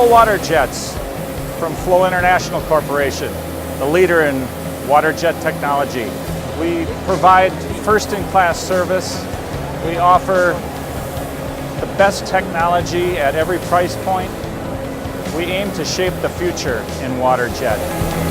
WATERJETs from Flow International Corporation, the leader in WATERJET technology. We provide first-in-class service. We offer the best technology at every price point. We aim to shape the future in WATERJET.